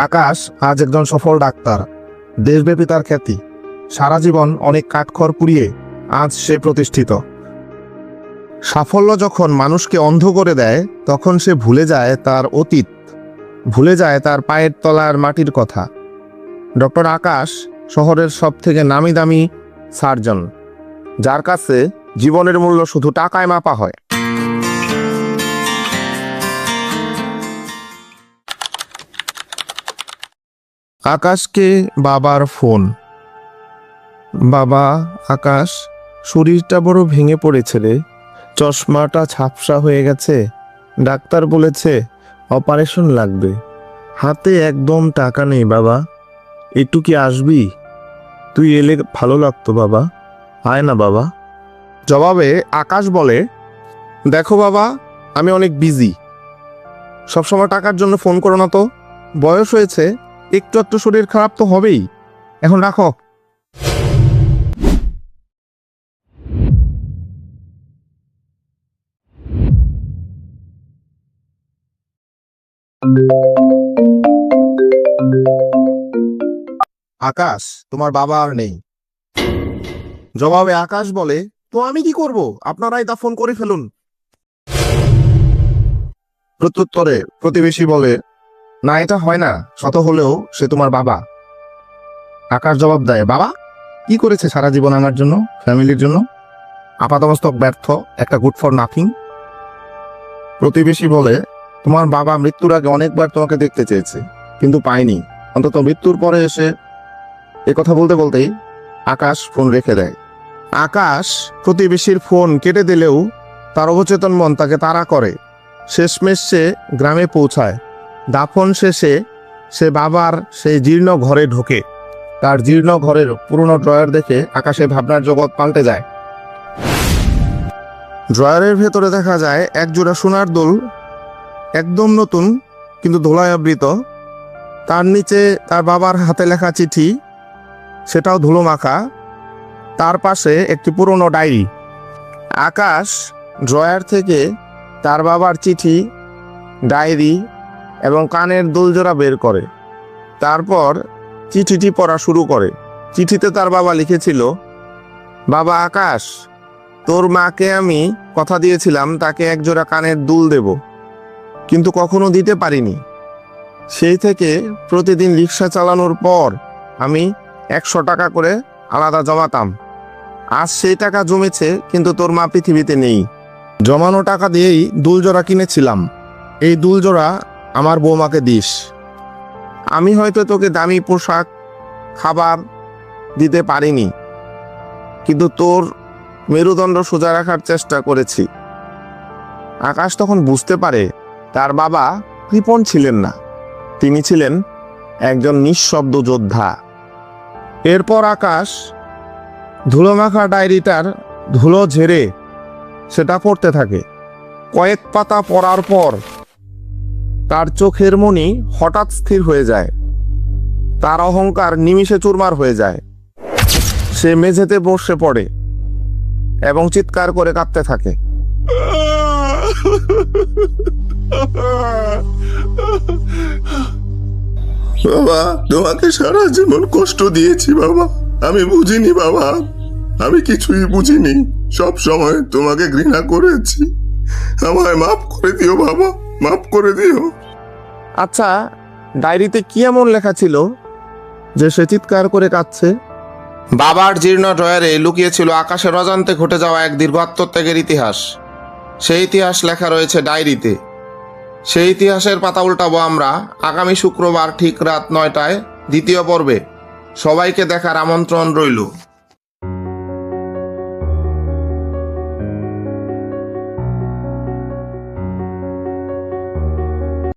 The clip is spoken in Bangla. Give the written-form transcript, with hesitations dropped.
আকাশ আজ একজন সফল ডাক্তার, দেশব্যাপী তার খ্যাতি। সারা জীবন অনেক কাঠখড় পুড়িয়ে আজ সে প্রতিষ্ঠিত। সাফল্য যখন মানুষকে অন্ধ করে দেয়, তখন সে ভুলে যায় তার অতীত, ভুলে যায় তার পায়ের তলার মাটির কথা। ডক্টর আকাশ শহরের সব থেকে নামি দামি সার্জন, যার কাছে জীবনের মূল্য শুধু টাকায় মাপা হয়। আকাশকে বাবার ফোন। বাবা, আকাশ, শরীরটা বড় ভেঙে পড়েছে রে। চশমাটা ঝাপসা হয়ে গেছে, ডাক্তার বলেছে অপারেশন লাগবে। হাতে একদম টাকা নেই বাবা, একটু কি আসবি? তুই এলে ভালো লাগতো বাবা, আয় না বাবা। জবাবে আকাশ বলে, দেখো বাবা, আমি অনেক বিজি, সবসময় টাকার জন্য ফোন করো না তো। বয়স হয়েছে, একটু একটু শরীর খারাপ তো হবেই, এখন রাখো। আকাশ, তোমার বাবা আর নেই। জবাবে আকাশ বলে, তো আমি কি করব? আপনারাই তা ফোন করে ফেলুন। প্রত্যুত্তরে প্রতিবেশী বলে, না, এটা হয় না, শত হলেও সে তোমার বাবা। আকাশ জবাব দেয়, বাবা কি করেছে সারা জীবন আমার জন্য, ফ্যামিলির জন্য? আপাতমস্তক ব্যর্থ, একটা গুড ফর নাথিং। প্রতিবেশী বলে, তোমার বাবা মৃত্যুর আগে অনেকবার তোমাকে দেখতে চেয়েছে, কিন্তু পায়নি। অন্তত মৃত্যুর পরে এসে এ কথা বলতে বলতেই আকাশ ফোন রেখে দেয়। আকাশ প্রতিবেশীর ফোন কেটে দিলেও তার অবচেতন মন তাকে তাড়া করে। শেষমেশ সে গ্রামে পৌঁছায়। দাফন শেষে সে বাবার সেই জীর্ণ ঘরে ঢোকে। তার জীর্ণ ঘরের পুরনো ড্রয়ার দেখে আকাশে ভাবনার জগৎ পাল্টে যায়। ড্রয়ারের ভেতরে দেখা যায় এক জোড়া সোনার দুল, একদম নতুন কিন্তু ধুলায় আবৃত। তার নিচে তার বাবার হাতে লেখা চিঠি, সেটাও ধুলো মাখা। তার পাশে একটি পুরনো ডায়েরি। আকাশ ড্রয়ার থেকে তার বাবার চিঠি, ডায়েরি এবং কানের দুলজোড়া বের করে। তারপর চিঠিটি পড়া শুরু করে। চিঠিতে তার বাবা লিখেছিল, বাবা আকাশ, তোর মাকে আমি কথা দিয়েছিলাম তাকে একজোড়া কানের দুল দেব, কিন্তু কখনো দিতে পারিনি। সেই থেকে প্রতিদিন রিক্সা চালানোর পর আমি 100 টাকা করে আলাদা জমাতাম। আজ সেই টাকা জমেছে, কিন্তু তোর মা পৃথিবীতে নেই। জমানো টাকা দিয়েই দুলজোড়া কিনেছিলাম। এই দুলজোড়া আমার বৌমাকে দিস। আমি হয়তো তোকে দামি পোশাক, খাবার দিতে পারিনি, কিন্তু তোর মেরুদণ্ড সোজা রাখার চেষ্টা করেছি। আকাশ তখন বুঝতে পারে তার বাবা কৃপণ ছিলেন না, তিনি ছিলেন একজন নিঃশব্দ যোদ্ধা। এরপর আকাশ ধুলোমাখা ডায়েরিটার ধুলো ঝেড়ে সেটা পড়তে থাকে। কয়েক পাতা পড়ার পর তার চোখের মনি হঠাৎ স্থির হয়ে যায়। তার অহংকার নিমিষে চুরমার হয়ে যায়। সে মেঝেতে বসে পড়ে এবং চিৎকার করে কাঁদতে থাকে। বাবা, তোমাকে সারা জীবন কষ্ট দিয়েছি বাবা, আমি বুঝিনি বাবা, আমি কিছুই বুঝিনি, সব সময় তোমাকে ঘৃণা করেছি, আমায় মাফ করে দিও বাবা, মাফ করে দিও। আচ্ছা, ডায়েরিতে কি এমন লেখা ছিল যে সে চিৎকার করে কাঁদছে? বাবার জীর্ণ ড্রয়ারে লুকিয়ে ছিল আকাশের অজান্তে ঘটে যাওয়া এক দীর্ঘ আত্মত্যাগের ইতিহাস। সেই ইতিহাস লেখা রয়েছে ডায়েরিতে। সেই ইতিহাসের পাতা উল্টাবো আমরা আগামী শুক্রবার ঠিক রাত 9টায় দ্বিতীয় পর্বে। সবাইকে দেখার আমন্ত্রণ রইল।